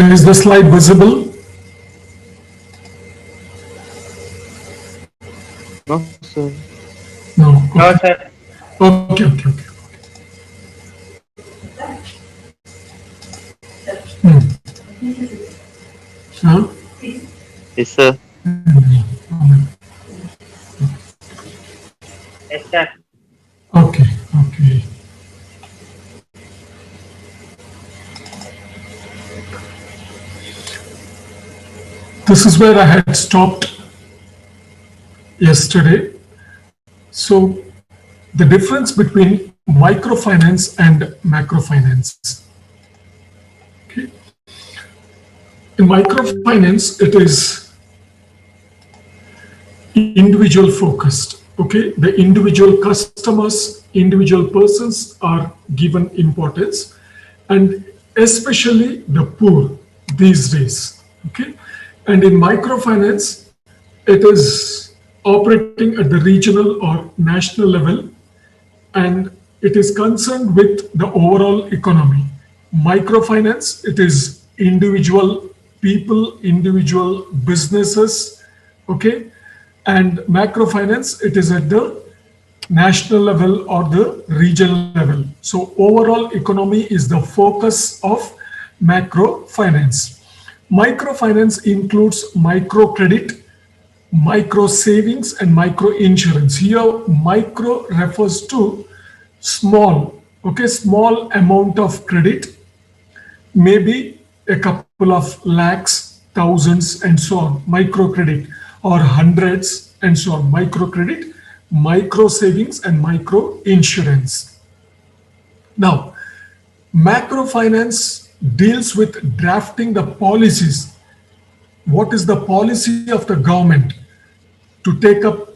Is the slide visible? No, sir. No. No, Okay. sir. Okay. Huh? Yes, sir. Yes, sir. Okay. This is where I had stopped yesterday. So, the difference between microfinance and macrofinance. Okay. In microfinance, it is individual focused. Okay, the individual customers, individual persons are given importance, and especially the poor these days. Okay, and in microfinance, it is operating at the regional or national level, and it is concerned with the overall economy. Microfinance, it is individual people, individual businesses, okay? And macrofinance, it is at the national level or the regional level. So overall economy is the focus of macrofinance. Microfinance includes microcredit, micro savings and micro insurance. Here micro refers to small, okay, small amount of credit, maybe a couple of lakhs, thousands and so on, microcredit, or hundreds and so on, microcredit, micro savings and micro insurance. Now macrofinance deals with drafting the policies. What is the policy of the government to take up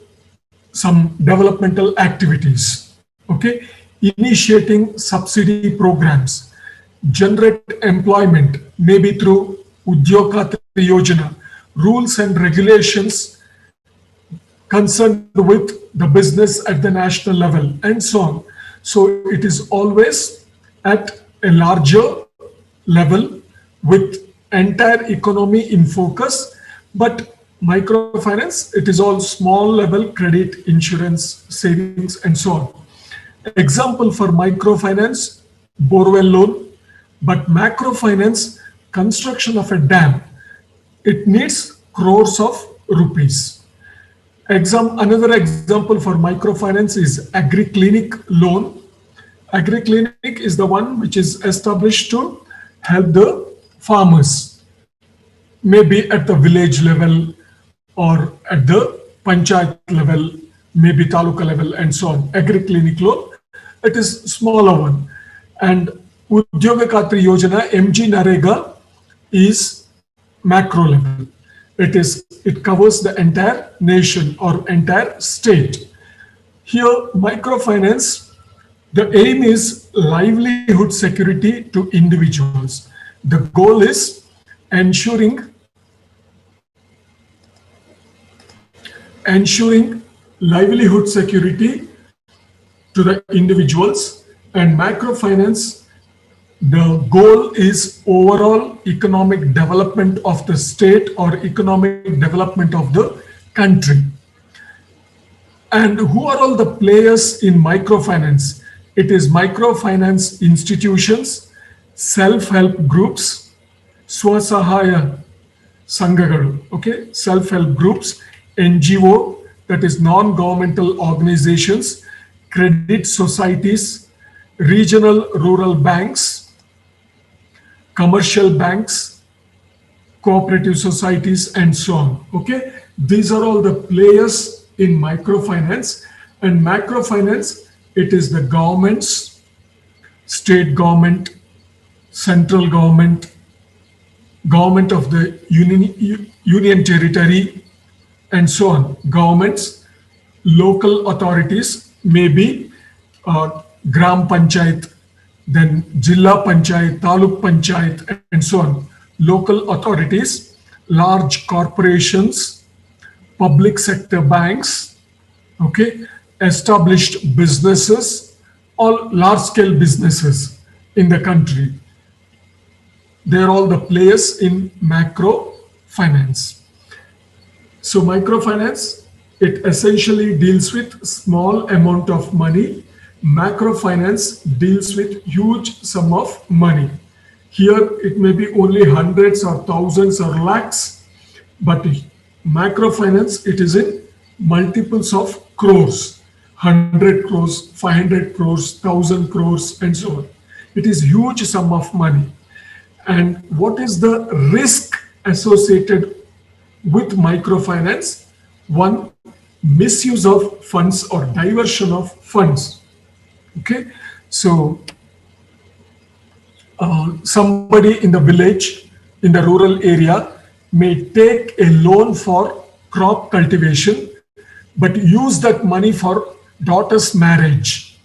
some developmental activities, okay? Initiating subsidy programs, generate employment, maybe through Udyog Khatra Yojana, rules and regulations concerned with the business at the national level, and so on. So it is always at a larger level with entire economy in focus, but microfinance, it is all small level credit, insurance, savings, and so on. Example for microfinance, borewell loan, but macrofinance, construction of a dam. It needs crores of rupees. Another example for microfinance is agri-clinic loan. Agri-clinic is the one which is established to help the farmers, maybe at the village level or at the panchayat level, maybe taluka level, and so on. Agri-clinic loan, it is smaller one. And Udyog Khatra Yojana, MG Narega, is macro level. It covers the entire nation or entire state. Here, microfinance, the aim is livelihood security to individuals. The goal is ensuring livelihood security to the individuals, and macrofinance, the goal is overall economic development of the state or economic development of the country. And who are all the players in microfinance? It is microfinance institutions, self-help groups, Swasahaya Sangagalu, okay, self-help groups, NGO, that is non-governmental organizations, credit societies, regional rural banks, commercial banks, cooperative societies, and so on. Okay, these are all the players in microfinance. And macrofinance, it is the governments, state government, central government, government of the union territory, and so on. Governments, local authorities, maybe Gram Panchayat, then Jilla Panchayat, Taluk Panchayat, and so on. Local authorities, large corporations, public sector banks, okay, established businesses, all large scale businesses in the country. They're all the players in macrofinance. So microfinance, it essentially deals with small amount of money. Macrofinance deals with huge sum of money. Here it may be only hundreds or thousands or lakhs, but macrofinance, it is in multiples of crores, 100 crores, 500 crores, 1000 crores, and so on. It is huge sum of money. And what is the risk associated with microfinance? One, misuse of funds or diversion of funds. Okay, so somebody in the village, in the rural area, may take a loan for crop cultivation, but use that money for daughter's marriage.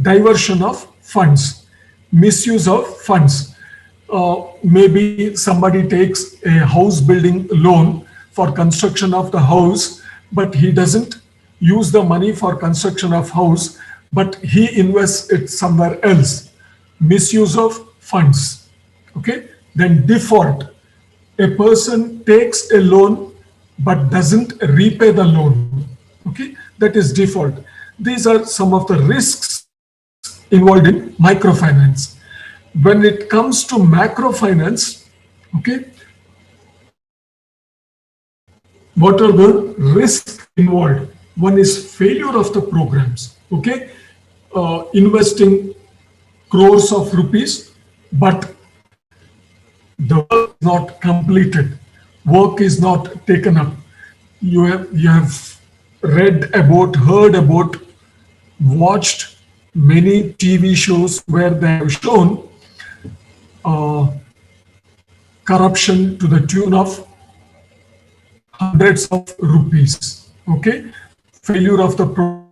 Diversion of funds, misuse of funds. Maybe somebody takes a house building loan for construction of the house, but he doesn't use the money for construction of house, but he invests it somewhere else. Misuse of funds. Okay, then default. A person takes a loan but doesn't repay the loan. Okay, that is default. These are some of the risks involved in microfinance. When it comes to macrofinance, okay, what are the risks involved? One is failure of the programs. Okay, investing crores of rupees, but the work is not completed. Work is not taken up. You have read about, heard about, watched many TV shows where they have shown corruption to the tune of hundreds of rupees. Okay, failure of the programs.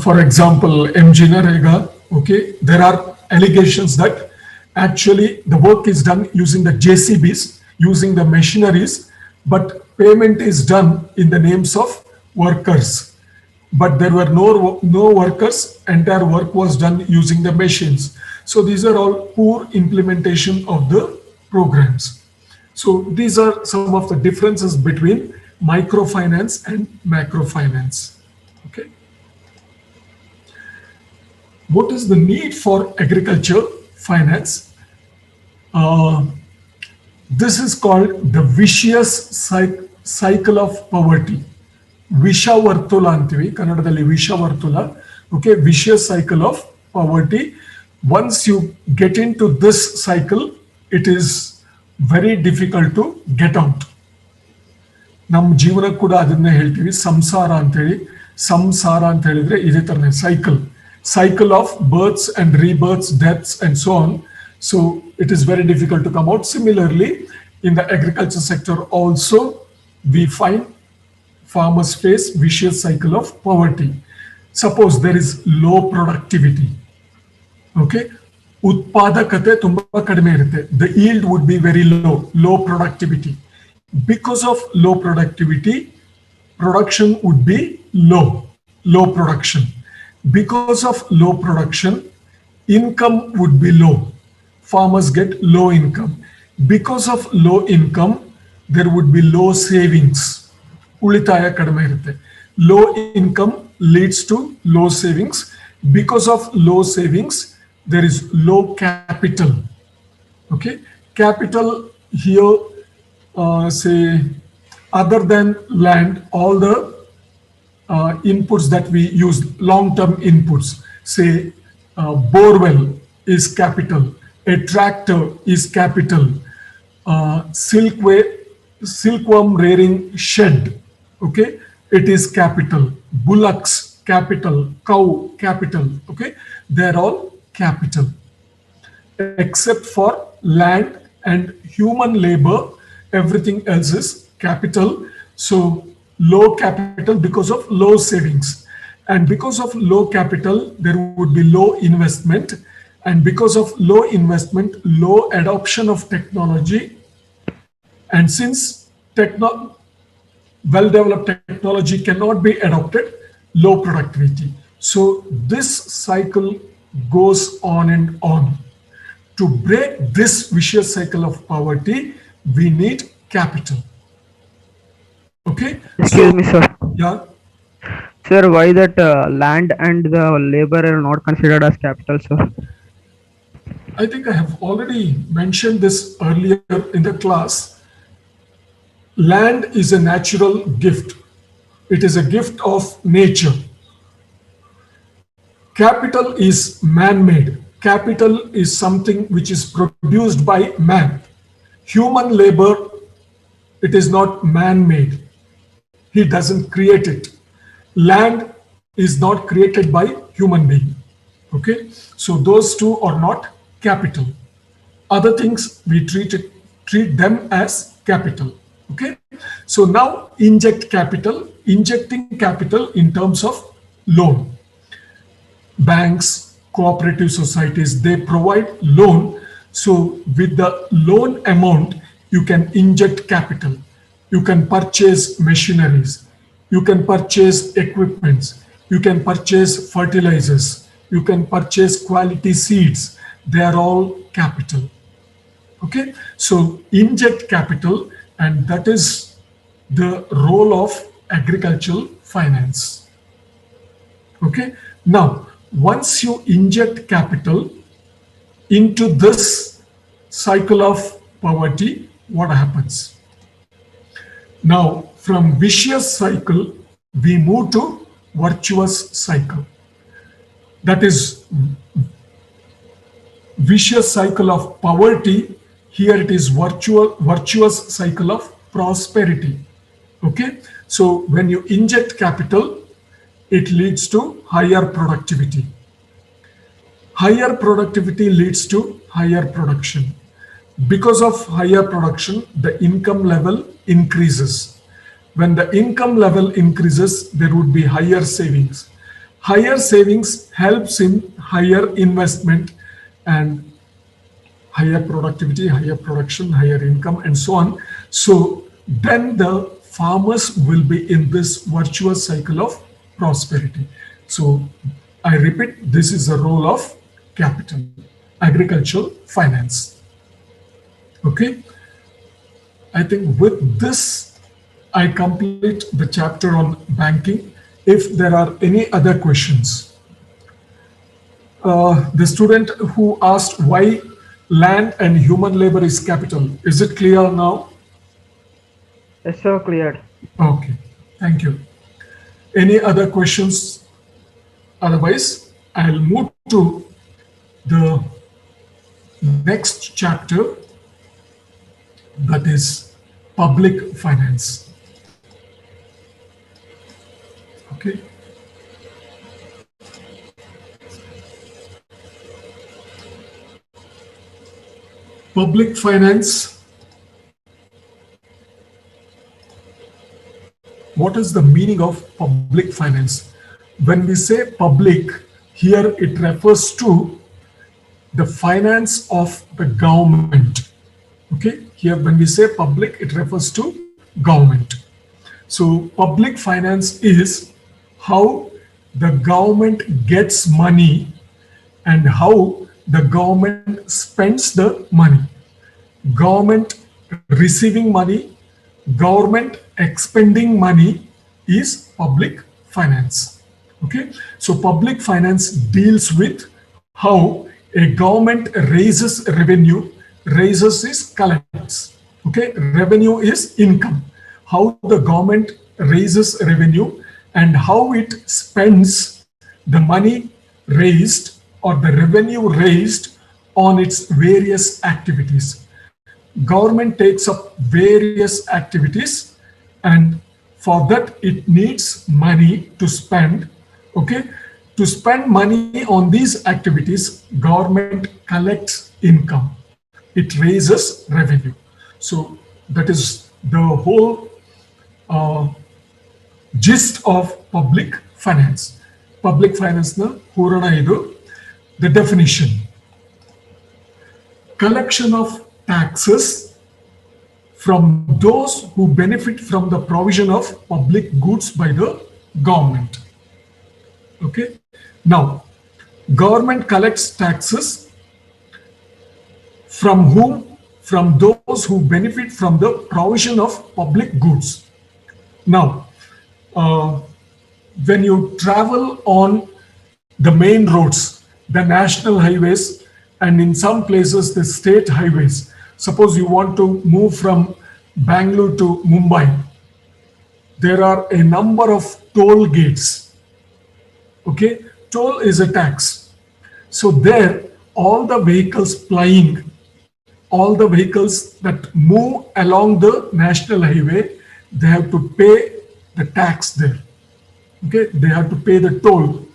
For example, MG Narega, okay, there are allegations that actually the work is done using the JCBs, using the machineries, but payment is done in the names of workers. But there were no workers, entire work was done using the machines. So these are all poor implementation of the programs. So these are some of the differences between microfinance and macrofinance. Okay. What is the need for agriculture finance? This is called the vicious cycle of poverty. ವಿಷವರ್ತುಲ ಅಂತೀವಿ ಕನ್ನಡದಲ್ಲಿ ವಿಷವರ್ತುಲ. Okay, vicious cycle of poverty. Once you get into this cycle, it is very difficult to get out. ನಮ್ಮ ಜೀವನ ಕೂಡ ಅದನ್ನೇ ಹೇಳ್ತೀವಿ ಸಂಸಾರ ಅಂತೇಳಿ. ಸಂಸಾರ ಅಂತ ಹೇಳಿದ್ರೆ ಇದೇ ತರನೇ cycle of births and rebirths, deaths, and so on. So it is very difficult to come out. Similarly, in the agriculture sector also, we find farmers face vicious cycle of poverty. Suppose there is low productivity. Okay, ಉತ್ಪಾದಕತೆ ತುಂಬಾ ಕಡಿಮೆ ಇರುತ್ತೆ. The yield would be very low productivity. Because of low productivity, production would be low production. Because of low production, income would be low. Farmers get low income. Because of low income, there would be low savings. ಉಳಿತಾಯ ಕಡಿಮೆ ಇರುತ್ತೆ. Low income leads to low savings. Because of low savings, there is low capital. Okay, capital here, say, other than land, all the inputs that we use, long-term inputs, say borewell is capital, a tractor is capital, silkworm rearing shed, okay, it is capital, bullocks capital, cow capital, okay, they're all capital. Except for land and human labor, everything else is capital. So low capital because of low savings, and because of low capital there would be low investment, and because of low investment, low adoption of technology. And since well-developed technology cannot be adopted, low productivity. So this cycle goes on and on. To break this vicious cycle of poverty, we need capital. Okay, Excuse me, so sir. yeah, Sir, why that land and the labor are not considered as capital, sir? I think I have already mentioned this earlier in the class. Land is a natural gift. It is a gift of nature. Capital is man-made. Capital is something which is produced by man. Human labor, it is not man-made. He doesn't create it. Land is not created by human being. Okay, so those two are not capital. Other things we treat them as capital. Okay, so now injecting capital in terms of loan. Banks, cooperative societies, they provide loan. So with the loan amount, you can inject capital. You can purchase machineries. You can purchase equipments. You can purchase fertilizers. You can purchase quality seeds. They are all capital. Okay, so inject capital, and that is the role of agricultural finance. Okay, now once you inject capital into this cycle of poverty, what happens? Now from vicious cycle we move to virtuous cycle. That is vicious cycle of poverty. Here it is virtuous cycle of prosperity. Okay, so when you inject capital, it leads to higher productivity. Higher productivity leads to higher production. Because of higher production, the income level increases. When the income level increases, there would be higher savings. Higher savings helps in higher investment and higher productivity, higher production, higher income, and so on. So then the farmers will be in this virtuous cycle of prosperity. So I repeat, this is the role of capital, agricultural finance. Okay, I think with this I complete the chapter on banking. If there are any other questions, the student who asked why land and human labor is capital, is it clear now? Yes, sir, cleared. Okay, thank you. Any other questions? Otherwise, I'll move to the next chapter, that is public finance. Okay. Public finance. What is the meaning of public finance? When we say public, here it refers to the finance of the government. Okay, here when we say public, it refers to government. So public finance is how the government gets money and how the government spends the money. Government receiving money, government expending money is public finance. Okay, so public finance deals with how a government raises revenue. Raises is collects. Okay, revenue is income. How the government raises revenue and how it spends the money raised or the revenue raised on its various activities. Government takes up various activities, and for that it needs money to spend. Okay, to spend money on these activities, government collects income, it raises revenue. So that is the whole gist of public finance. Public finance na purana idu. The definition: collection of taxes from those who benefit from the provision of public goods by the government. Okay. Now, government collects taxes from whom? From those who benefit from the provision of public goods. Now, when you travel on the main roads, the national highways, and in some places the state highways, suppose you want to move from Bangalore to Mumbai, there are a number of toll gates. Okay, toll is a tax. So there, all the vehicles plying, all the vehicles that move along the national highway, they have to pay the tax there. Okay, they have to pay the toll.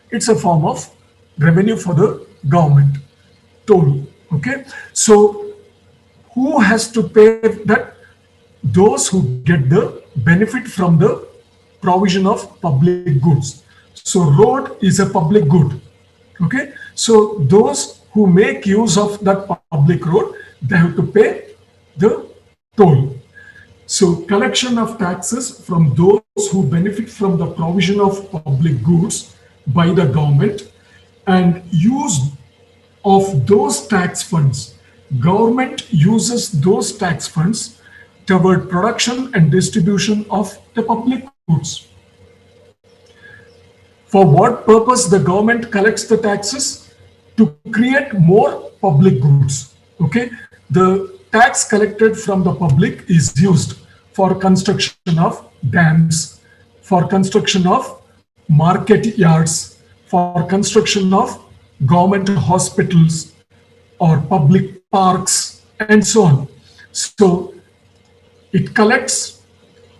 It's a form of revenue for the government, toll. Okay, so who has to pay that? Those who get the benefit from the provision of public goods. So road is a public good. Okay, so those who make use of that public road, they have to pay the toll. So collection of taxes from those who benefit from the provision of public goods by the government and use of those tax funds. Government uses those tax funds toward production and distribution of the public goods. For what purpose the government collects the taxes? To create more public goods. Okay, the tax collected from the public is used for construction of dams, for construction of market yards, for construction of government hospitals or public parks, and so on. So it collects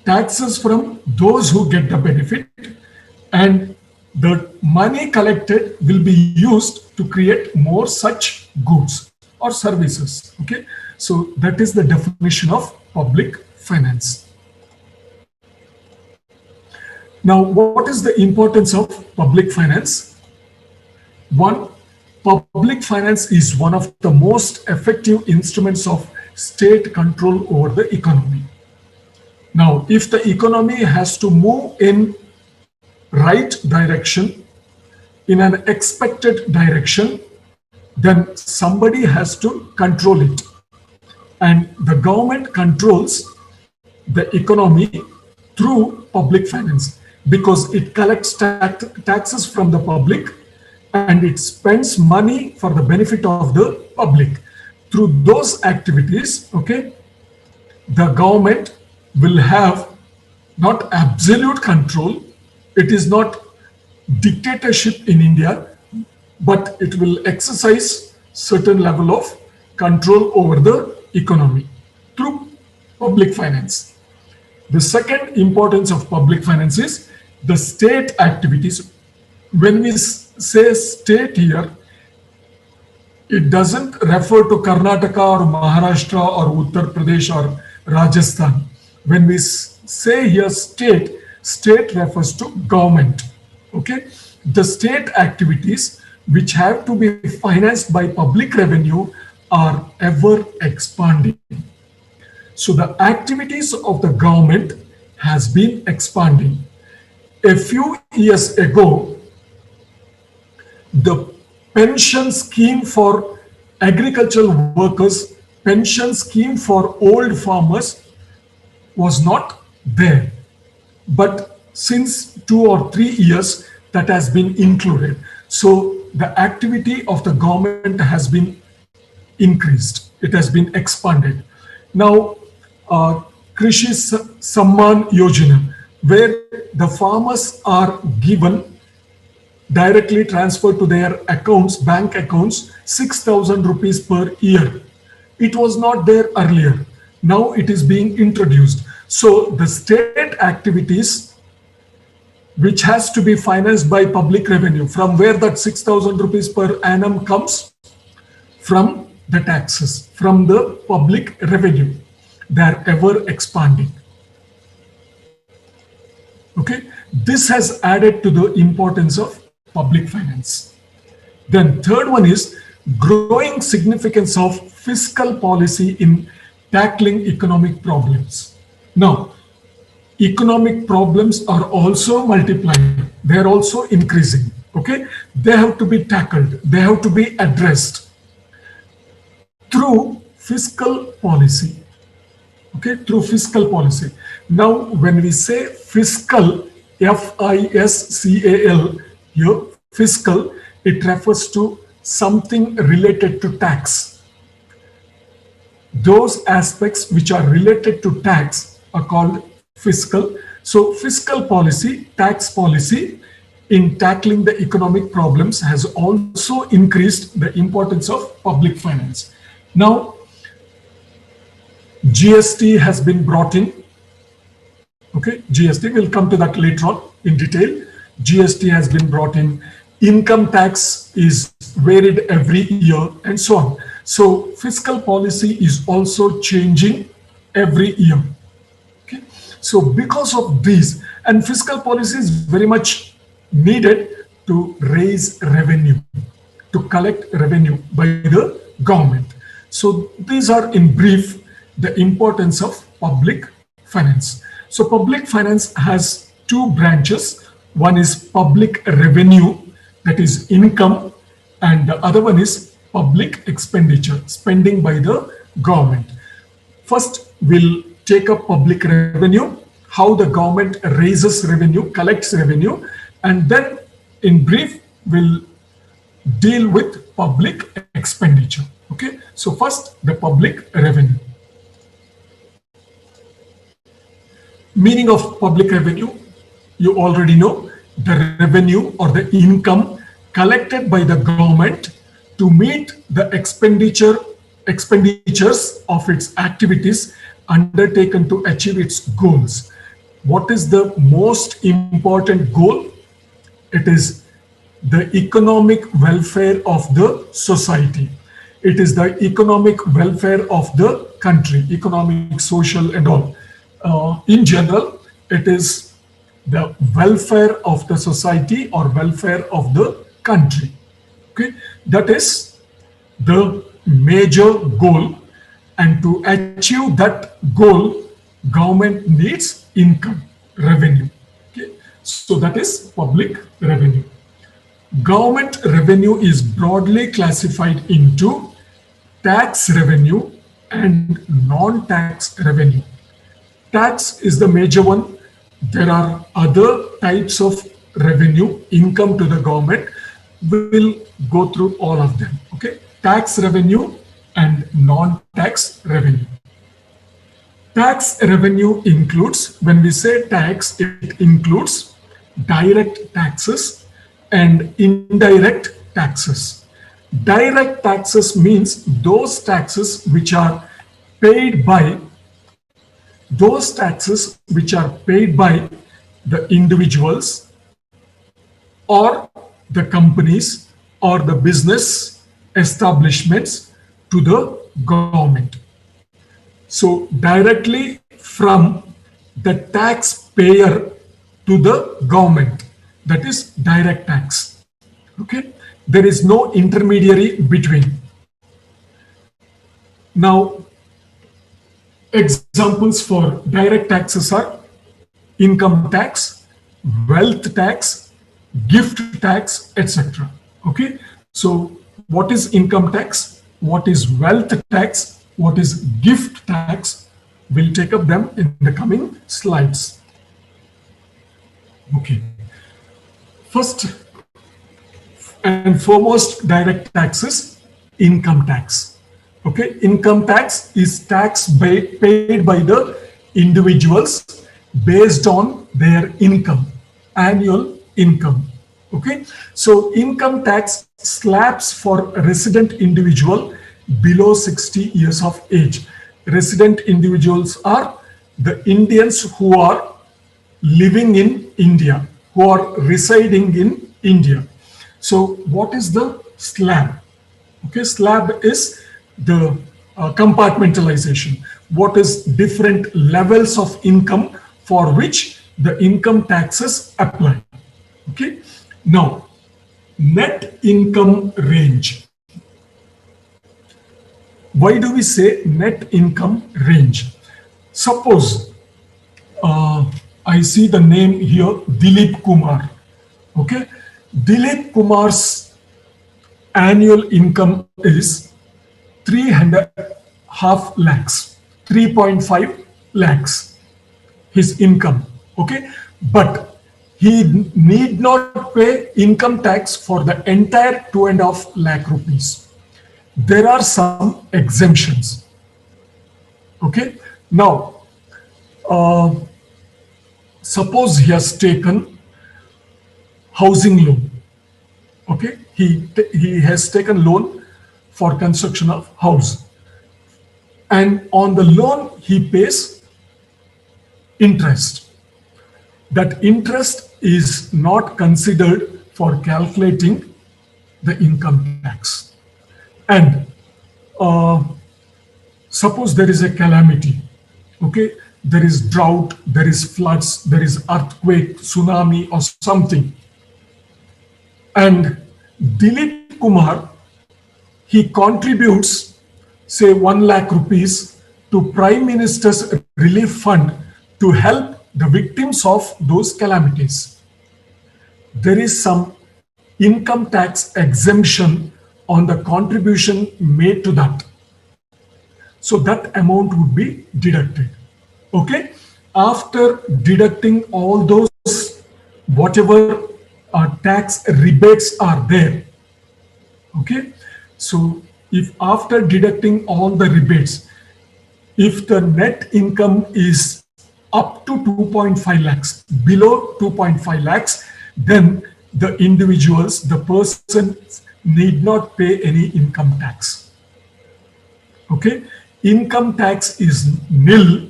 taxes from those who get the benefit, and the money collected will be used to create more such goods or services. Okay, so that is the definition of public finance. Now, what is the importance of public finance? One, public finance is one of the most effective instruments of state control over the economy. Now, if the economy has to move in right direction, in an expected direction, then somebody has to control it. And the government controls the economy through public finance because it collects taxes from the public and it spends money for the benefit of the public. Through those activities, okay, the government will have not absolute control. It is not dictatorship in India, but it will exercise certain level of control over the economy through public finance. The second importance of public finance is the state activities. When we say state here, it doesn't refer to Karnataka or Maharashtra or Uttar Pradesh or Rajasthan. When we say here state, state refers to government. Okay, the state activities which have to be financed by public revenue are ever expanding. So the activities of the government has been expanding. A few years ago, the pension scheme for agricultural workers, pension scheme for old farmers was not there. But since 2 or 3 years, that has been included. So the activity of the government has been increased. It has been expanded. Now, Krishi Samman Yojana, where the farmers are given directly transferred to their accounts, bank accounts, 6,000 rupees per year. It was not there earlier. Now it is being introduced. So the state activities which has to be financed by public revenue, from where that 6,000 rupees per annum comes? From the taxes, from the public revenue. They are ever expanding. Okay, this has added to the importance of public finance. Then third one is growing significance of fiscal policy in tackling economic problems. Now, economic problems are also multiplying. They are also increasing. Okay, they have to be tackled. They have to be addressed through fiscal policy. Okay, through fiscal policy. Now, when we say fiscal, FISCAL, here, fiscal, it refers to something related to tax. Those aspects which are related to tax are called fiscal. So fiscal policy, tax policy in tackling the economic problems has also increased the importance of public finance. Now, GST has been brought in. Okay, GST, we'll come to that later on in detail. GST has been brought in. Income tax is varied every year and so on. So fiscal policy is also changing every year. Okay, so because of these, and fiscal policy is very much needed to raise revenue, to collect revenue by the government. So these are in brief the importance of public finance. So public finance has two branches. One is public revenue, that is income, and the other one is public expenditure, spending by the government. First, we'll take up public revenue, how the government raises revenue, collects revenue, and then in brief, we'll deal with public expenditure. Okay, so first, the public revenue. Meaning of public revenue, you already know, the revenue or the income collected by the government to meet the expenditures of its activities undertaken to achieve its goals. What is the most important goal? It is the economic welfare of the society. It is the economic welfare of the country, economic, social, and all. In general, it is the welfare of the society or welfare of the country. Okay, that is the major goal, and to achieve that goal, government needs income, revenue. Okay, so that is public revenue. Government revenue is broadly classified into tax revenue and non-tax revenue. Tax is the major one. There are other types of revenue, income to the government. We will go through all of them. Okay, tax revenue and non-tax revenue. Tax revenue includes, when we say tax, it includes direct taxes and indirect taxes. Direct taxes means those taxes which are paid by the individuals or the companies or the business establishments to the government. So directly from the taxpayer to the government, that is direct tax. Okay, there is no intermediary between. Now, examples for direct taxes are income tax, wealth tax, gift tax, etc. Okay, so what is income tax? What is wealth tax? What is gift tax? We'll take up them in the coming slides. Okay, first and foremost, direct taxes, income tax. Okay, income tax is tax paid by the individuals based on their income, annual income. Okay, so income tax slabs for resident individual below 60 years of age. Resident individuals are the Indians who are living in India, who are residing in India. So what is the slab? Okay, slab is the compartmentalization. What is different levels of income for which the income taxes apply. Okay, now net income range. why do we say net income range? Suppose I see the name here, Dilip Kumar. Okay, Dilip Kumar's annual income is 3.5 lakhs, 3.5 lakhs, his income. Okay, but he need not pay income tax for the entire 2.5 lakh rupees. There are some exemptions. Okay, now suppose he has taken housing loan. Okay, he has taken loan for construction of house, and on the loan he pays interest. That interest is not considered for calculating the income tax. And suppose there is a calamity. Okay, there is drought, there is floods, there is earthquake, tsunami, or something. And Dilip Kumar, he contributes, say, 1 lakh rupees to Prime Minister's Relief Fund to help the victims of those calamities. There is some income tax exemption on the contribution made to that. So that amount would be deducted. Okay, after deducting all those, whatever tax rebates are there. Okay, so if after deducting all the rebates, if the net income is up to 2.5 lakhs, below 2.5 lakhs, then the individuals, the person need not pay any income tax. Okay, income tax is nil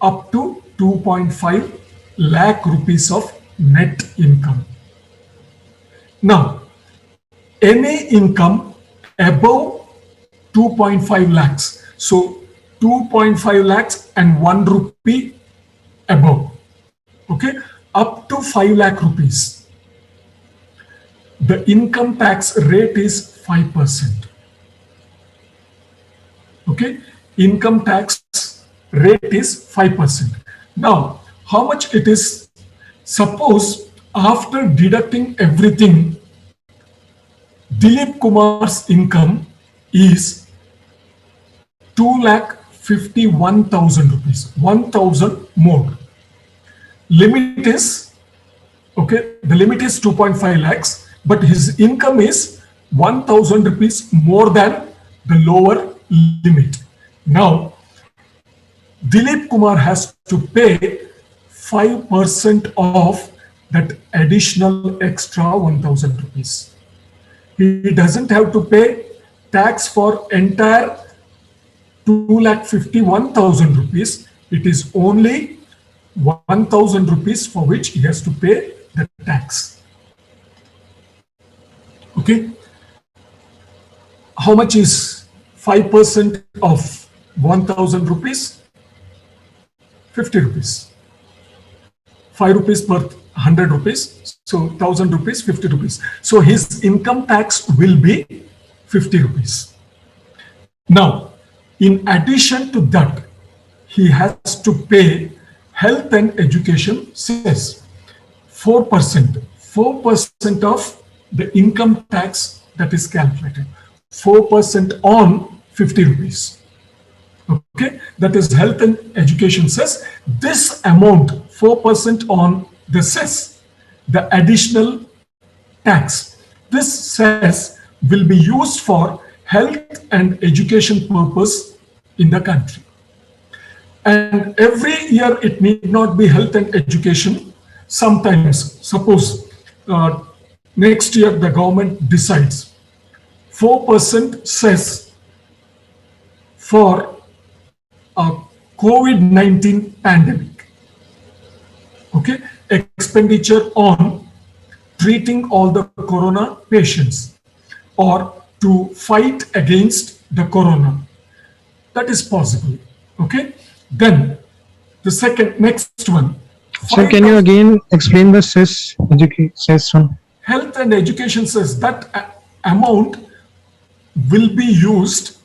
up to 2.5 lakh rupees of net income. Now, any income above 2.5 lakhs, so 2.5 lakhs and 1 rupee above, okay, up to 5 lakh rupees, the income tax rate is 5%. Okay, income tax rate is 5%. Now, how much it is? Suppose after deducting everything, Dilip Kumar's income is 2,51,000 rupees, 1,000 more. Limit is, okay, the limit is 2.5 lakhs, but his income is 1,000 rupees more than the lower limit. Now, Dilip Kumar has to pay 5% of that additional extra 1,000 rupees. He doesn't have to pay tax for entire 2,51,000 rupees. It is only 1,000 rupees for which he has to pay the tax. Okay. How much is 5% of 1,000 rupees? 50 rupees. 5 rupees per 100 rupees. So 1,000 rupees, 50 rupees. So his income tax will be 50 rupees. Now, in addition to that, he has to pay health and education cess, 4%. 4% of the income tax that is calculated. 4% on 50 rupees. Okay, that is health and education cess. This amount, 4% on the cess, the additional tax, this cess will be used for health and education purpose in the country. And every year it need not be health and education. Sometimes, suppose next year the government decides 4% cess for a COVID-19 pandemic. Okay, expenditure on treating all the corona patients or to fight against the corona. That is possible. Okay, then the next one. Sir, can you again explain the cess one? Health and education says that amount will be used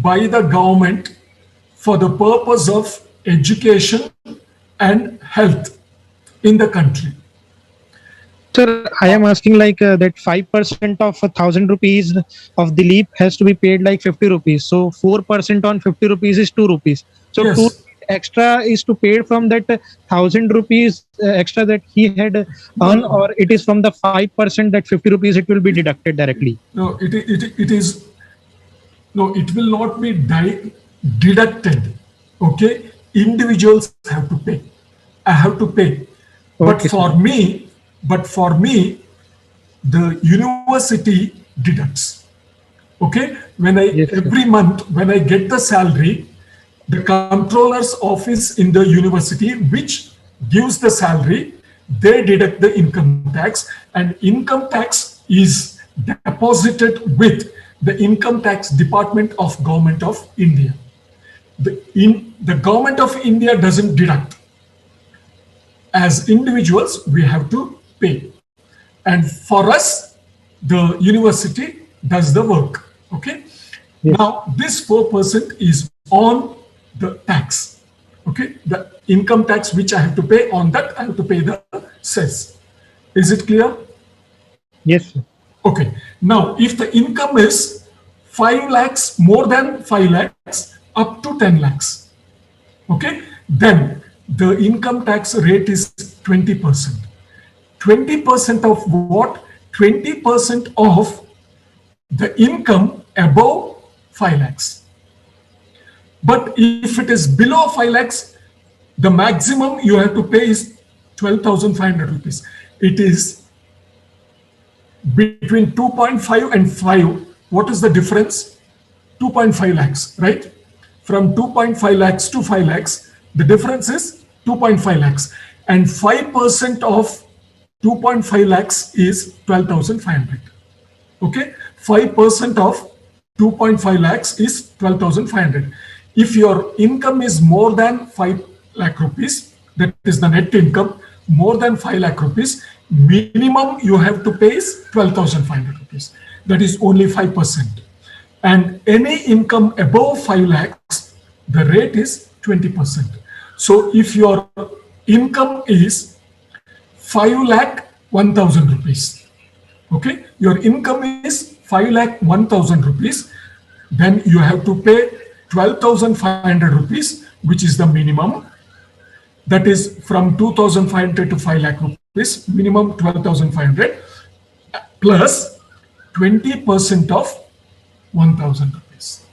by the government for the purpose of education and health in the country. Sir, I am asking like that 5% of 1,000 rupees of Dilip has to be paid like 50 rupees. So 4% on 50 rupees is 2 rupees. So Yes. 2 extra is to pay from that 1,000 rupees extra that he had earned, or it is from the 5% that 50 rupees it will be deducted directly. No, it is, no, it will not be deducted. Okay, individuals have to pay. I have to pay. But Okay, for me, the university deducts. Okay, when Yes, sir. every month when I get the salary, the controller's office in the university, which gives the salary, they deduct the income tax, and income tax is deposited with the income tax department of Government of India. The Government of India doesn't deduct. As individuals, we have to pay. And for us, the university does the work. Okay. Yes. Now, this 4% is on the tax. Okay. The income tax which I have to pay, on that I have to pay the cess. Is it clear? Yes, sir. Okay. Now, if the income is 5 lakhs, more than 5 lakhs, up to 10 lakhs, okay, then the income tax rate is 20%. 20% of what? 20% of the income above 5 lakhs. But if it is below 5 lakhs, the maximum you have to pay is 12,500 rupees. It is between 2.5 and 5. What is the difference? 2.5 lakhs, right? From 2.5 lakhs to 5 lakhs, the difference is 2.5 lakhs. And 5% of 2.5 lakhs is 12,500. Okay? 5% of 2.5 lakhs is 12,500. If your income is more than 5 lakh rupees, that is the net income, more than 5 lakh rupees, minimum you have to pay is 12,500 rupees. That is only 5%. And any income above 5 lakhs, the rate is 20%. So if your income is 5 lakh 1,000 rupees, okay, your income is 5 lakh 1,000 rupees, then you have to pay 12,500 rupees, which is the minimum. That is from 2,500 to 5 lakh rupees, minimum 12,500 plus 20% of 1,000 rupees.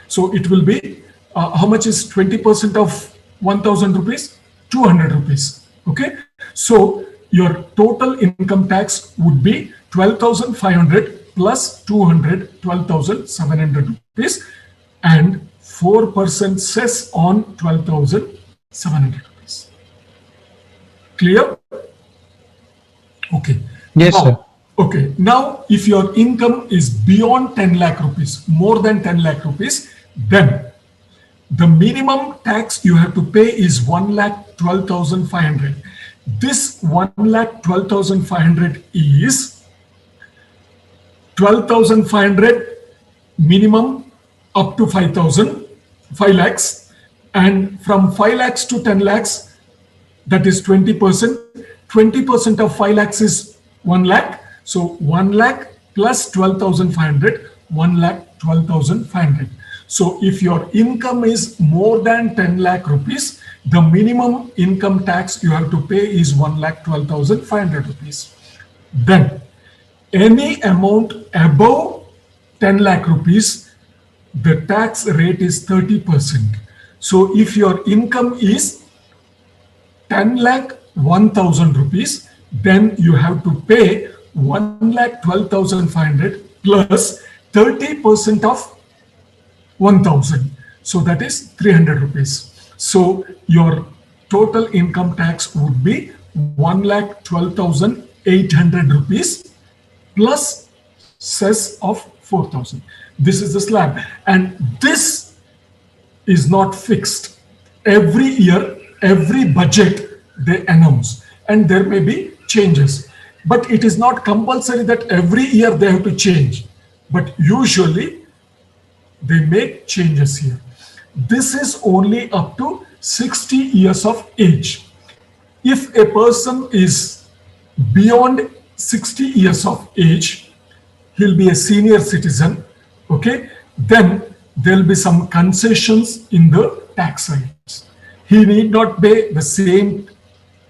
So it will be, how much is 20% of 1,000 rupees? 200 rupees. Okay. So your total income tax would be 12,500 plus 200, 12,700 rupees, and 4% cess on 12,700 rupees. Clear? Okay. Yes, Now, sir. okay. Now, if your income is beyond 10 lakh rupees, more than 10 lakh rupees, then the minimum tax you have to pay is 1,12,500. This 1,12,500 is 12,500 minimum up to 5 lakhs, and from 5 lakhs to 10 lakhs, that is 20%. 20% of 5 lakhs is 1 lakh. So 1 lakh plus 12,500, 1,12,500. So if your income is more than 10 lakh rupees, the minimum income tax you have to pay is 1,12,500 rupees. Then any amount above 10 lakh rupees, the tax rate is 30%. So if your income is 10 lakh 1,000 rupees, then you have to pay 1,12,500 plus 30% of 1,000. So that is 300 rupees. So your total income tax would be 1,12,800 rupees plus cess of 4,000. This is the slab, and this is not fixed. Every year, every budget they announce, and there may be changes, but it is not compulsory that every year they have to change. But usually they make changes here. This is only up to 60 years of age. If a person is beyond 60 years of age, he'll be a senior citizen, okay? Then there'll be some concessions in the tax rates. He need not pay the same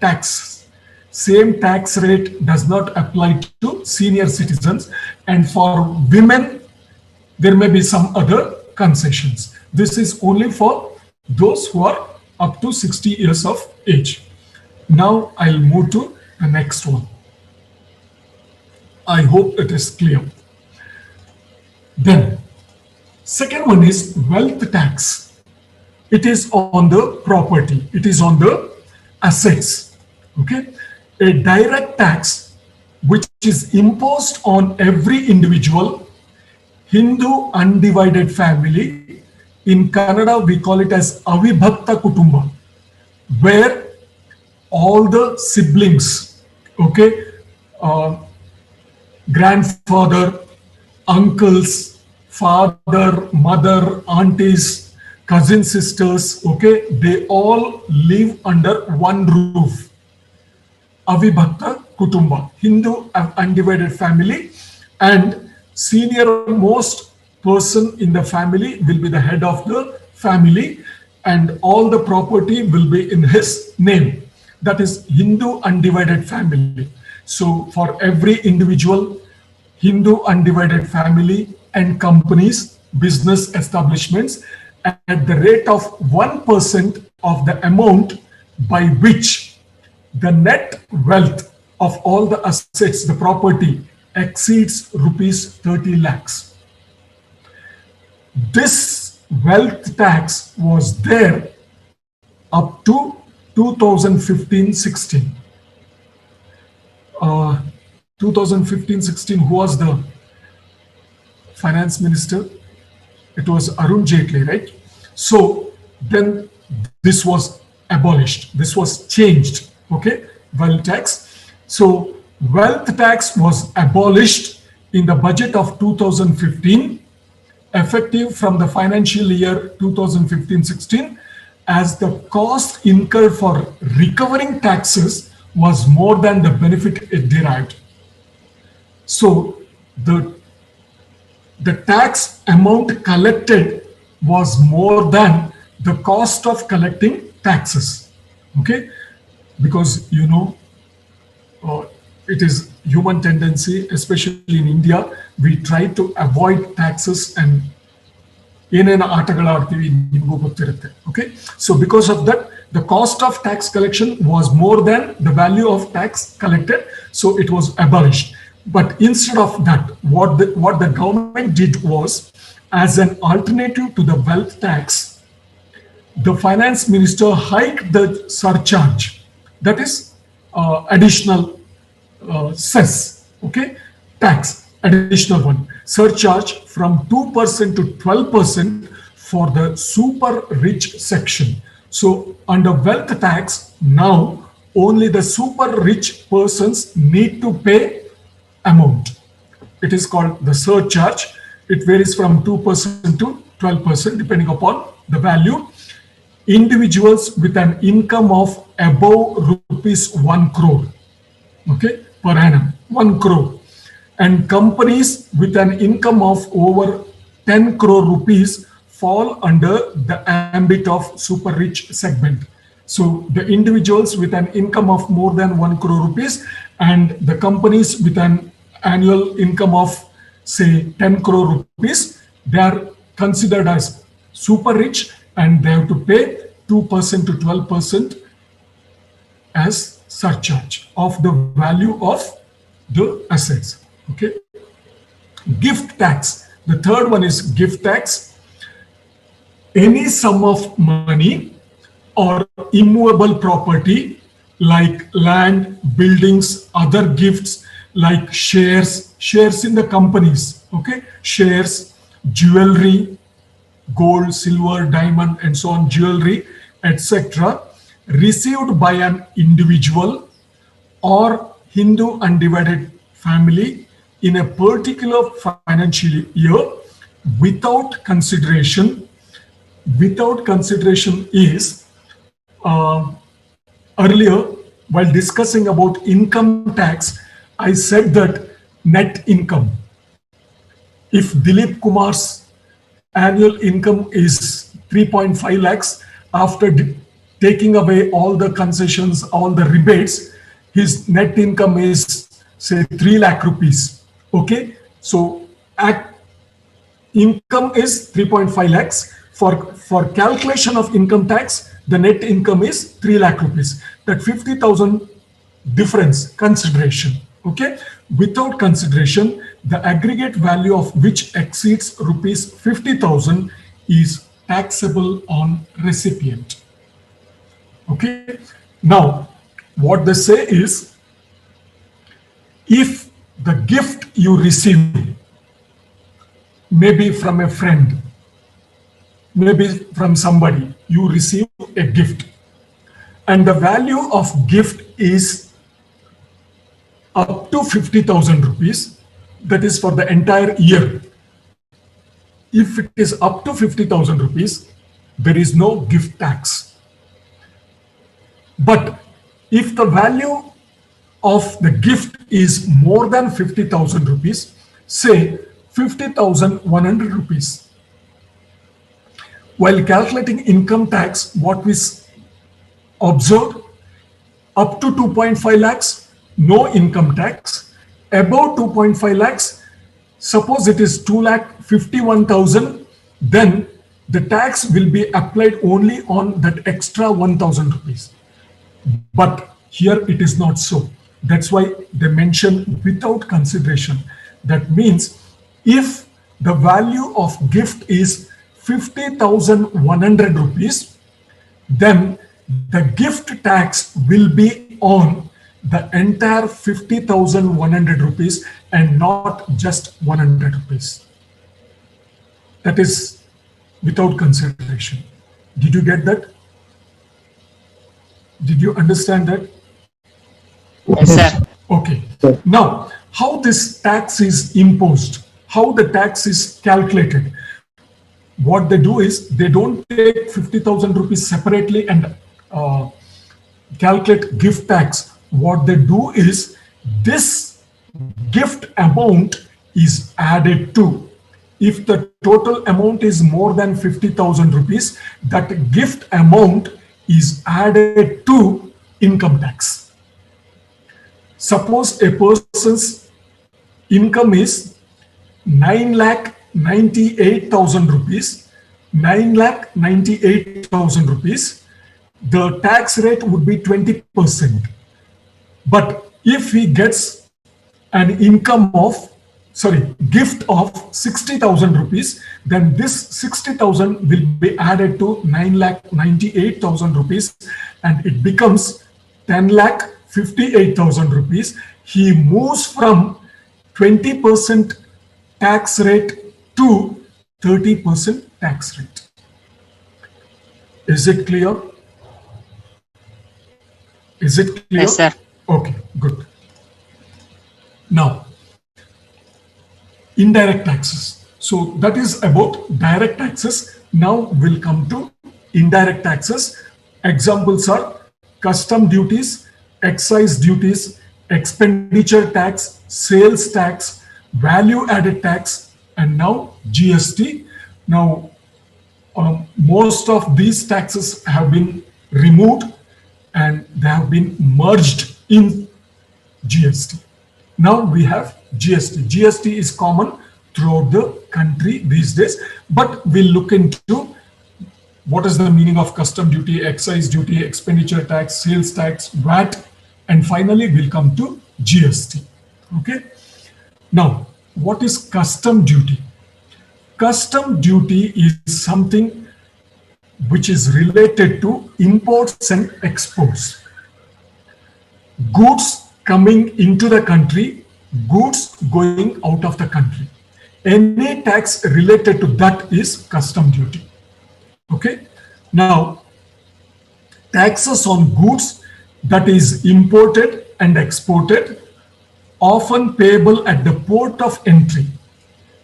tax. Same tax rate does not apply to senior citizens, and for women, there may be some other concessions. This is only for those who are up to 60 years of age. Now I'll move to the next one. I hope it is clear. Then, second one is wealth tax. It is on the property. It is on the assets. Okay? A direct tax which is imposed on every individual Hindu undivided family. In Kannada, we call it as Avibhakta Kutumba, where all the siblings, okay, grandfather, uncles, father, mother, aunties, cousin sisters, okay, they all live under one roof. Avibhakta Kutumba, Hindu undivided family, and senior most person in the family will be the head of the family, and all the property will be in his name. That is Hindu undivided family. So for every individual, Hindu undivided family and companies, business establishments, at the rate of 1% of the amount by which the net wealth of all the assets, the property, exceeds rupees 30 lakhs. This wealth tax was there up to 2015-16. 2015-16, who was the finance minister? It was Arun Jaitley, right? So then this was abolished. This was changed, okay? Wealth tax. So wealth tax was abolished in the budget of 2015, effective from the financial year 2015-16, as the cost incurred for recovering taxes was more than the benefit it derived. So the tax amount collected was more than the cost of collecting taxes, okay? Because, you know, it is human tendency, especially in India, we try to avoid taxes and okay? So because of that, the cost of tax collection was more than the value of tax collected, so it was abolished. But instead of that, what the government did was, as an alternative to the wealth tax, the finance minister hiked the surcharge, that is additional cess, okay, tax, additional one, surcharge from 2% to 12% for the super rich section. So under wealth tax, now only the super rich persons need to pay amount. It is called the surcharge. It varies from 2% to 12% depending upon the value. Individuals with an income of above rupees 1 crore, okay, per annum, 1 crore, and companies with an income of over 10 crore rupees fall under the ambit of super rich segment. So the individuals with an income of more than 1 crore rupees and the companies with an annual income of say 10 crore rupees, they are considered as super rich and they have to pay 2% to 12% as surcharge of the value of the assets. Okay. Gift tax. The third one is gift tax. Any sum of money or immovable property like land, buildings, other gifts like shares in the companies, okay, shares, jewelry, gold, silver, diamond, and so on, jewelry, etc., received by an individual or Hindu undivided family in a particular financial year without consideration. Without consideration is earlier while discussing about income tax, I said that net income. If Dilip Kumar's annual income is 3.5 lakhs, after taking away all the concessions, all the rebates, his net income is say 3 lakh rupees. Okay, so at income is 3.5 lakhs. For calculation of income tax, the net income is 3 lakh rupees. That 50,000 difference consideration. Okay, without consideration, the aggregate value of which exceeds rupees 50,000 is taxable on recipient. Okay, now what they say is, if the gift you receive, maybe from a friend, maybe from somebody, you receive a gift, and the value of gift is up to 50,000 rupees, that is for the entire year. If it is up to 50,000 rupees, there is no gift tax. But if the value of the gift is more than 50,000 rupees, say 50,100 rupees, while calculating income tax, what we observed, up to 2.5 lakhs, no income tax. Above 2.5 lakhs, suppose it is 2,51,000, then the tax will be applied only on that extra 1,000 rupees. But here it is not so. That's why they mention without consideration. That means if the value of gift is 50,100 rupees, then the gift tax will be on the entire 50,100 rupees and not just 100 rupees. That is without consideration. Did you get that? Did you understand that? Yes, sir. Okay. Now, how this tax is imposed, how the tax is calculated. What they do is, they don't take 50,000 rupees separately and calculate gift tax. What they do is, this gift amount is added to. If the total amount is more than 50,000 rupees, that gift amount is added to income tax. Suppose a person's income is 9,98,000 rupees, 9,98,000 rupees, the tax rate would be 20%. But if he gets an income of, gift of 60,000 rupees, then this 60,000 will be added to 9,98,000 rupees and it becomes 10,58,000 rupees. He moves from 20% tax rate to 30% tax rate. Is it clear? Is it clear? Yes, sir. Okay, good. Now, indirect taxes. So that is about direct taxes. Now we'll come to indirect taxes. Examples are custom duties, excise duties, expenditure tax, sales tax, value added tax, and now GST. Now, most of these taxes have been removed and they have been merged in GST. Now we have GST. GST is common throughout the country these days, but we'll look into what is the meaning of custom duty, excise duty, expenditure tax, sales tax, VAT, and finally we'll come to GST. Okay. Now, what is custom duty? Custom duty is something which is related to imports and exports. Goods coming into the country, goods going out of the country. Any tax related to that is custom duty. Okay. Now, taxes on goods that is imported and exported, often payable at the port of entry.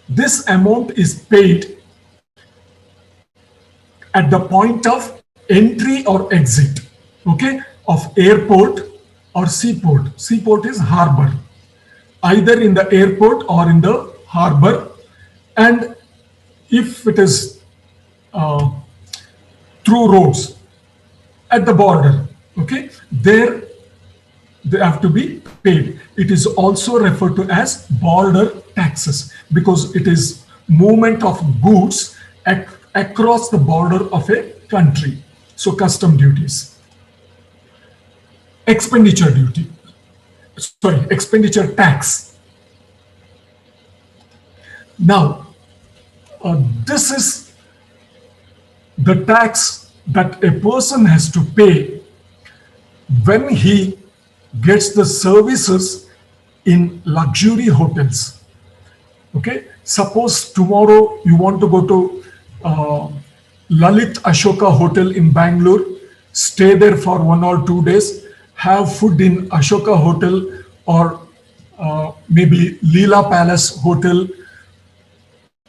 This amount is paid at the point of entry or exit, okay, of airport or seaport. Seaport is harbor, either in the airport or in the harbor. And if it is through roads at the border, okay, there they have to be paid. It is also referred to as border taxes because it is movement of goods across the border of a country. So custom duties. Expenditure duty. Sorry, expenditure tax. Now, this is the tax that a person has to pay when he gets the services in luxury hotels. Okay, suppose tomorrow you want to go to Lalit Ashoka Hotel in Bangalore, stay there for 1 or 2 days, have food in Ashoka Hotel or maybe Leela Palace Hotel,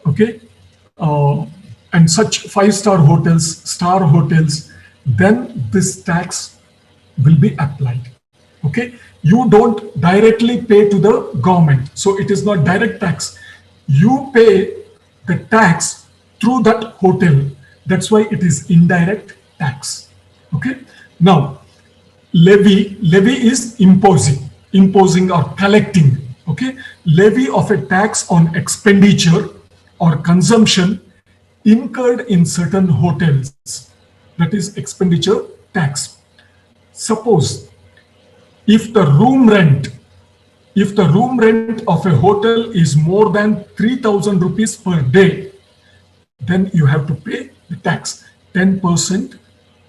okay, and such 5-star hotels, star hotels, then this tax will be applied. Okay, you don't directly pay to the government, so it is not direct tax. You pay the tax through that hotel. That's why it is indirect tax. Okay. Now, levy is imposing or collecting. Okay, levy of a tax on expenditure or consumption incurred in certain hotels. That is expenditure tax. Suppose if the room rent of a hotel is more than 3,000 rupees per day, then you have to pay the tax, 10%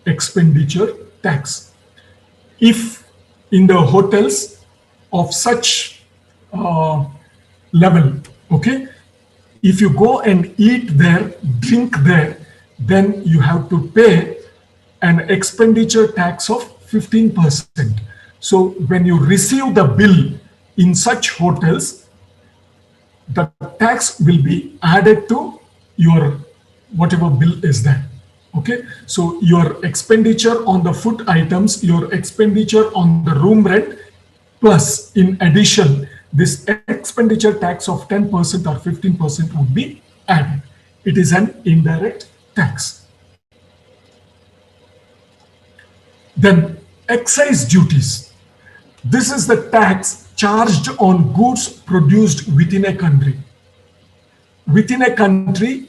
expenditure tax. If in the hotels of such level, okay, if you go and eat there, drink there, then you have to pay an expenditure tax of 15%. So when you receive the bill in such hotels, the tax will be added to your whatever bill is there. Okay, so your expenditure on the food items, your expenditure on the room rent, plus in addition, this expenditure tax of 10% or 15% would be added. It is an indirect tax. Then excise duties. This is the tax charged on goods produced within a country. Within a country,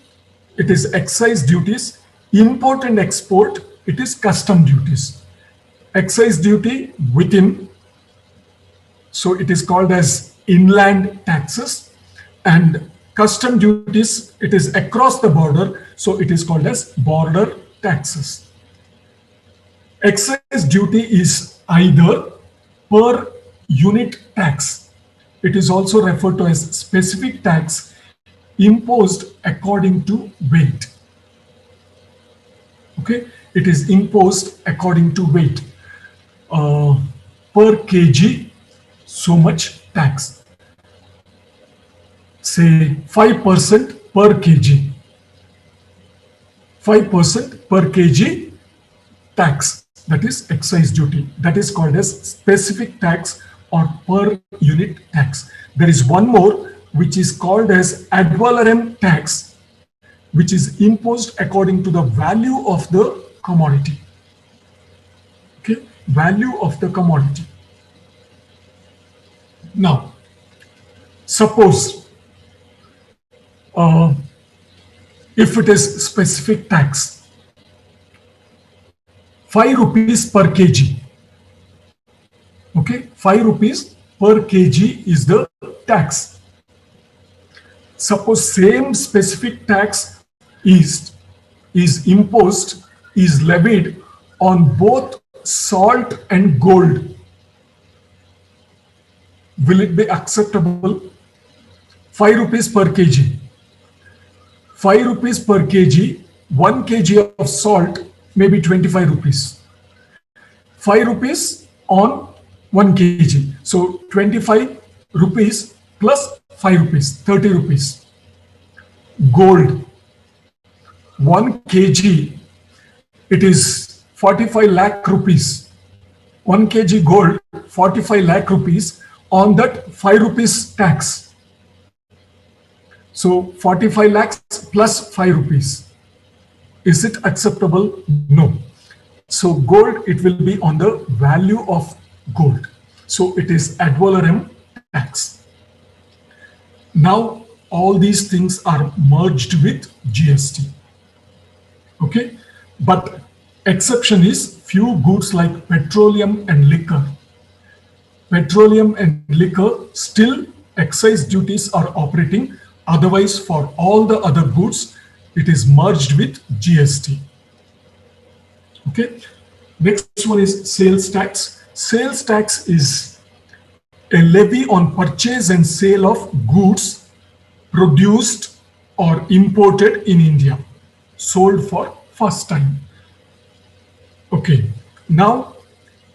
it is excise duties. Import and export, it is custom duties. Excise duty within, so it is called as inland taxes, and custom duties, it is across the border, so it is called as border taxes. Excise duty is either per unit tax. It is also referred to as specific tax imposed according to weight. Okay, it is imposed according to weight. Per kg, so much tax. Say 5% per kg. 5% per kg tax. That is excise duty. That is called as specific tax or per unit tax. There is one more which is called as ad valorem tax, which is imposed according to the value of the commodity. Okay, value of the commodity. Now, suppose if it is specific tax, 5 rupees per kg. Okay, 5 rupees per kg is the tax. Suppose same specific tax is imposed, is levied on both salt and gold. Will it be acceptable? 5 rupees per kg. 5 rupees per kg, 1 kg of salt may be 25 rupees. 5 rupees on 1 kg. So 25 rupees plus 5 rupees, 30 rupees. gold, 1 kg, it is 45 lakh rupees. 1 kg gold, 45 lakh rupees, on that 5 rupees tax. So 45 lakhs plus 5 rupees. Is it acceptable? No. So gold, it will be on the value of gold. So it is ad valorem tax. Now all these things are merged with GST. Okay, but exception is few goods like petroleum and liquor. Petroleum and liquor, still excise duties are operating. Otherwise, for all the other goods, it is merged with GST. Okay. Next one is sales tax. Sales tax is a levy on purchase and sale of goods produced or imported in India, sold for first time. Okay. Now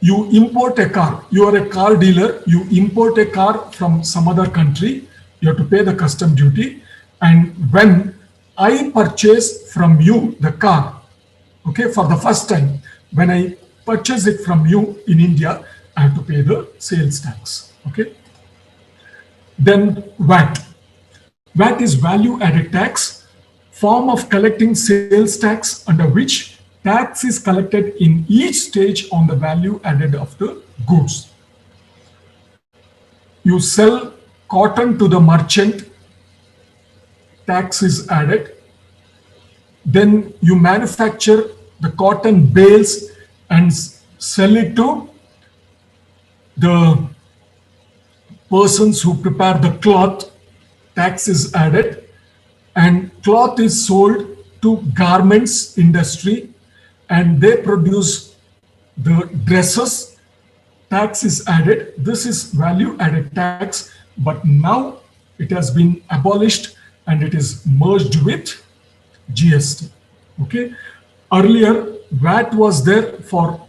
you import a car. You are a car dealer. You import a car from some other country. You have to pay the custom duty. And when I purchase from you the car, okay, for the first time, when I purchase it from you in India, I have to pay the sales tax. Okay. Then VAT. VAT is value added tax, form of collecting sales tax under which tax is collected in each stage on the value added of the goods. You sell cotton to the merchant, tax is added. Then you manufacture the cotton bales and sell it to the persons who prepare the cloth, tax is added. And cloth is sold to garments industry and they produce the dresses, tax is added. This is value added tax, but now it has been abolished and it is merged with GST. Okay. Earlier, VAT was there for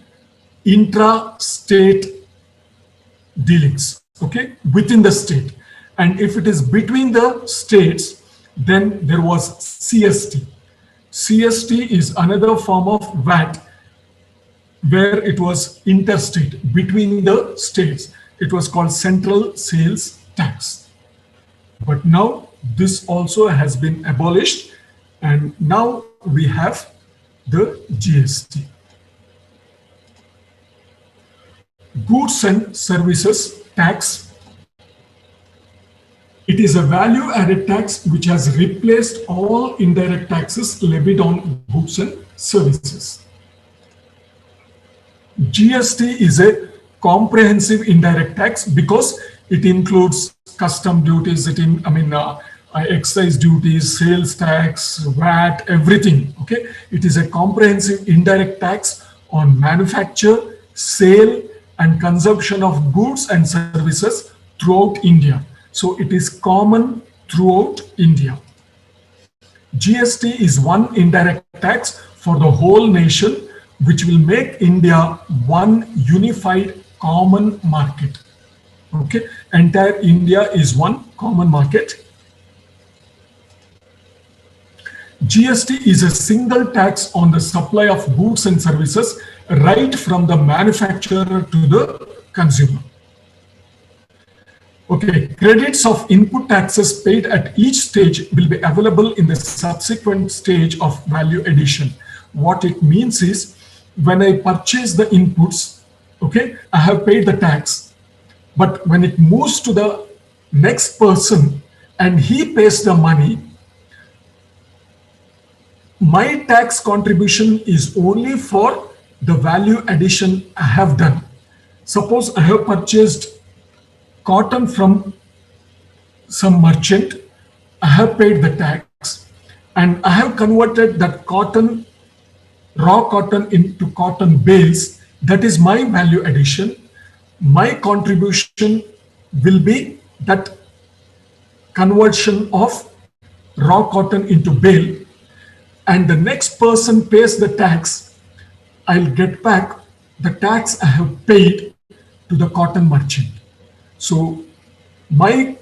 intra-state dealings, okay, within the state. And if it is between the states, then there was CST. CST is another form of VAT where it was interstate, between the states. It was called central sales tax. But now this also has been abolished and now we have the GST. Goods and services tax. It is a value added tax which has replaced all indirect taxes levied on goods and services. GST is a comprehensive indirect tax because it includes custom duties, excise duties, sales tax, VAT, everything. Okay, it is a comprehensive indirect tax on manufacture, sale, and consumption of goods and services throughout India. So it is common throughout India. GST is one indirect tax for the whole nation, which will make India one unified common market. Okay, entire India is one common market. GST is a single tax on the supply of goods and services right from the manufacturer to the consumer. Okay, credits of input taxes paid at each stage will be available in the subsequent stage of value addition. What it means is when I purchase the inputs, okay, I have paid the tax, but when it moves to the next person and he pays the money, my tax contribution is only for the value addition I have done. Suppose I have purchased cotton from some merchant, I have paid the tax, and I have converted that cotton, raw cotton, into cotton bales. That is my value addition. My contribution will be that conversion of raw cotton into bale, and the next person pays the tax. I'll get back the tax I have paid to the cotton merchant. So my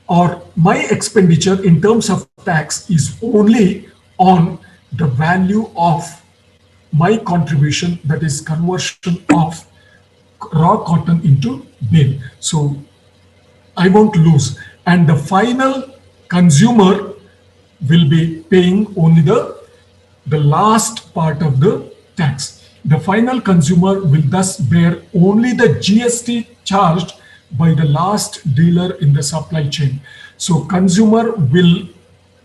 or my expenditure in terms of tax is only on the value of my contribution, that is conversion of raw cotton into bale. So I won't lose. And the final consumer will be paying only the last part of the tax. The final consumer will thus bear only the GST charged by the last dealer in the supply chain. So consumer will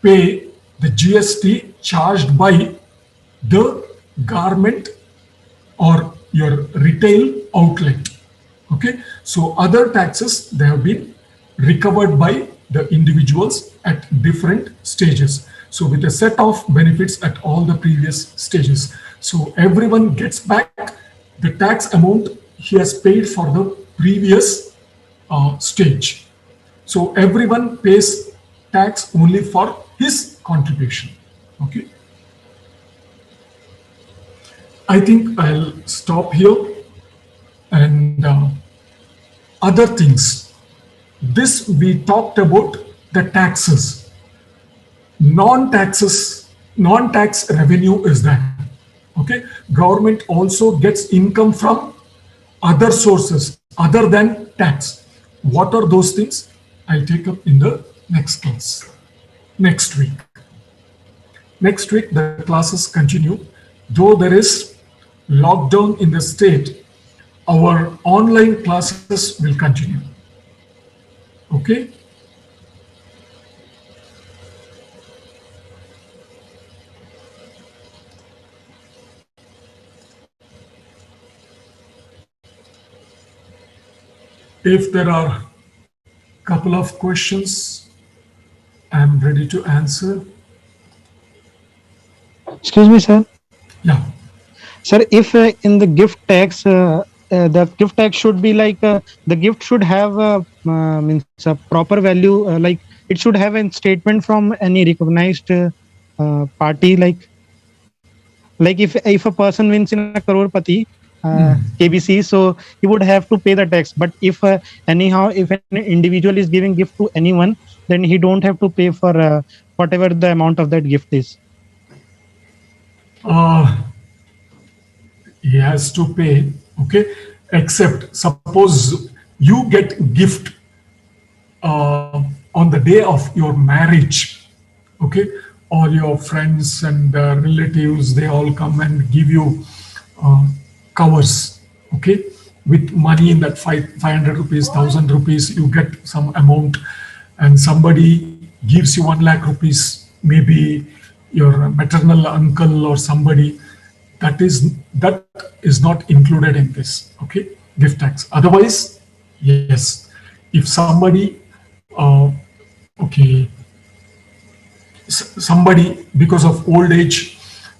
pay the GST charged by the garment or your retail outlet. Okay, so other taxes, they have been recovered by the individuals at different stages. So with a set of benefits at all the previous stages. So everyone gets back the tax amount he has paid for the previous stage. So everyone pays tax only for his contribution. Okay. I think I'll stop here. And other things. This we talked about the taxes. Non-tax revenue is that. Okay. Government also gets income from other sources other than tax. What are those things? I'll take up in the next class. Next week. Next week, the classes continue. Though there is lockdown in the state, our online classes will continue. Okay? If there are a couple of questions, I'm ready to answer. Excuse me, sir. Yeah. Sir, if in the gift tax, the gift tax should be like the gift should have means a proper value, like it should have a statement from any recognized party, like if a person wins in a crorepati KBC, so he would have to pay the tax. But if anyhow, if an individual is giving gift to anyone, then he don't have to pay for whatever the amount of that gift is. He has to pay, okay, except suppose you get gift on the day of your marriage, okay, all your friends and relatives, they all come and give you covers, okay, with money in that 500 rupees, 1000 rupees, you get some amount, and somebody gives you 1 lakh rupees, maybe your maternal uncle or somebody, that is not included in this, okay, gift tax. Otherwise, yes, if somebody, okay, somebody because of old age,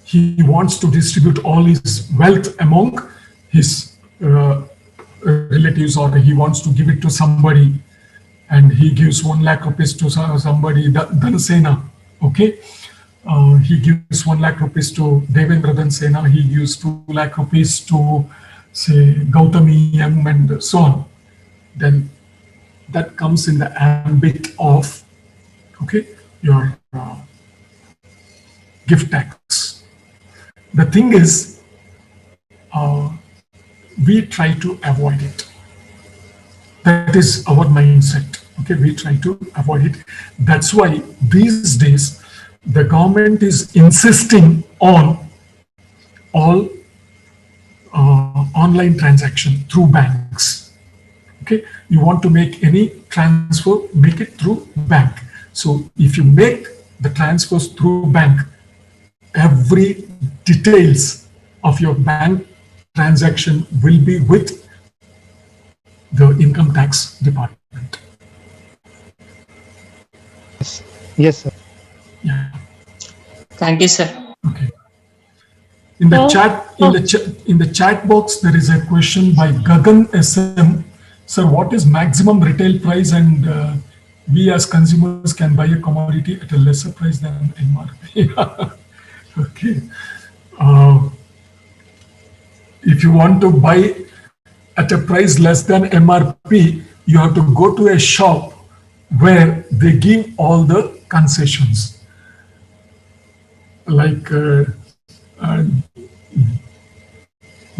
he wants to distribute all his wealth among his relatives, or he wants to give it to somebody, and he gives 1 lakh rupees to somebody, Dhansena, okay. He gives 1 lakh rupees to Devendra Dhansena, he gives 2 lakh rupees to, say, Gautami M, and so on. Then that comes in the ambit of, okay, your gift tax. The thing is, we try to avoid it. That is our mindset. Okay, we try to avoid it. That's why these days the government is insisting on all online transaction through banks. Okay, you want to make any transfer, make it through bank. So if you make the transfers through bank, every details of your bank transaction will be with the income tax department. Yes, sir. Yeah. Thank you, sir. Okay. In the chat box, there is a question by Gagan SM. Sir, what is maximum retail price, and we as consumers can buy a commodity at a lesser price than MRP? Okay. If you want to buy at a price less than MRP, you have to go to a shop where they give all the concessions like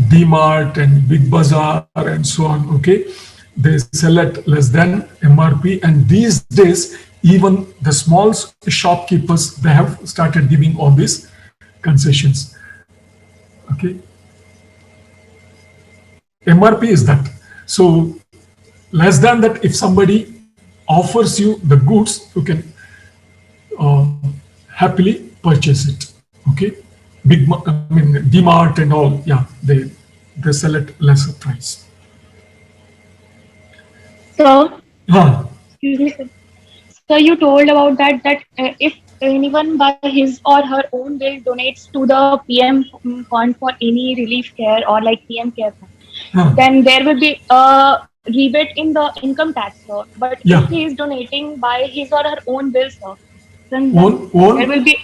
DMart and Big Bazaar and so on. Okay, they sell at less than MRP, and these days even the small shopkeepers, they have started giving all these concessions. Okay, MRP is that. So less than that, if somebody offers you the goods, you can happily purchase it. Okay, DMart and all, yeah, they sell at lesser price. So, Huh. excuse me, sir. So you told about that if anyone by his or her own will donates to the PM fund for any relief care or like PM care fund, Huh. then there will be a rebate in the income tax, sir. But Yeah. if he is donating by his or her own will, sir, then Own- there will be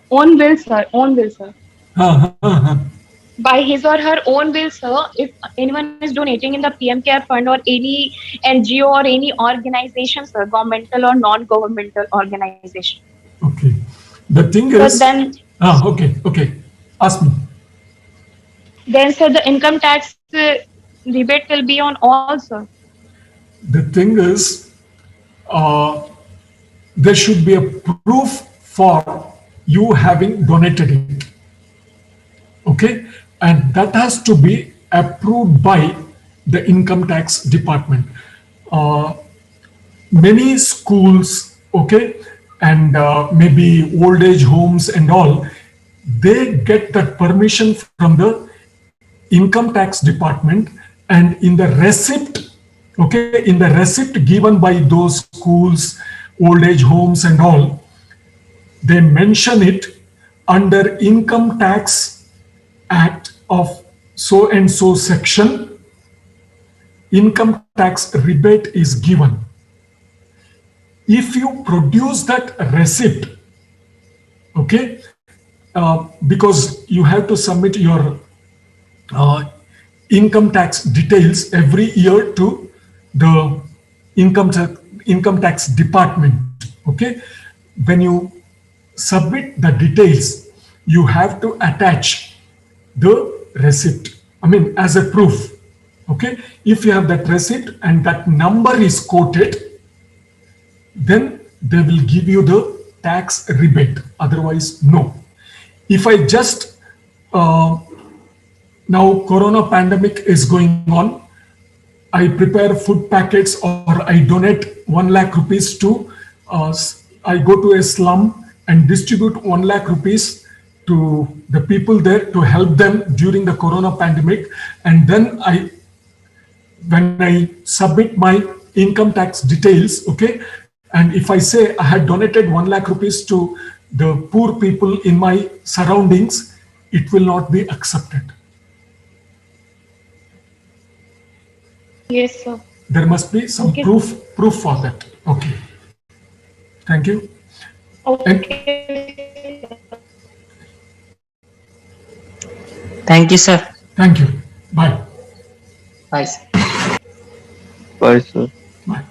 own will, sir. Own will, sir. Huh, huh, huh. By his or her own will, sir, if anyone is donating in the PM Care Fund or any NGO or any organization, sir, governmental or non-governmental organization. Okay. The thing So is, okay. Ask me. then, sir, the income tax rebate will be on all, sir. The thing is, there should be a proof for you having donated it. Okay, and that has to be approved by the income tax department. Many schools, okay, and maybe old age homes and all, they get that permission from the income tax department, and in the receipt, okay, in the receipt given by those schools, old age homes and all, they mention it under income tax act of so and so section, income tax rebate is given. If you produce that receipt, okay, because you have to submit your income tax details every year to the income tax department. Okay, when you submit the details, you have to attach the receipt, I mean, as a proof. Okay, if you have that receipt and that number is quoted, then they will give you the tax rebate, otherwise no. If I just now corona pandemic is going on, I prepare food packets or I donate 1 lakh rupees to I go to a slum and distribute 1 lakh rupees to the people there to help them during the corona pandemic, and then when I submit my income tax details, okay, and if I say I had donated 1 lakh rupees to the poor people in my surroundings, it will not be accepted. Yes, sir. There must be some Okay. proof for that. Okay. Thank you. Okay. Thank you, sir. Thank you. Bye. Bye, sir. Bye, sir. Bye.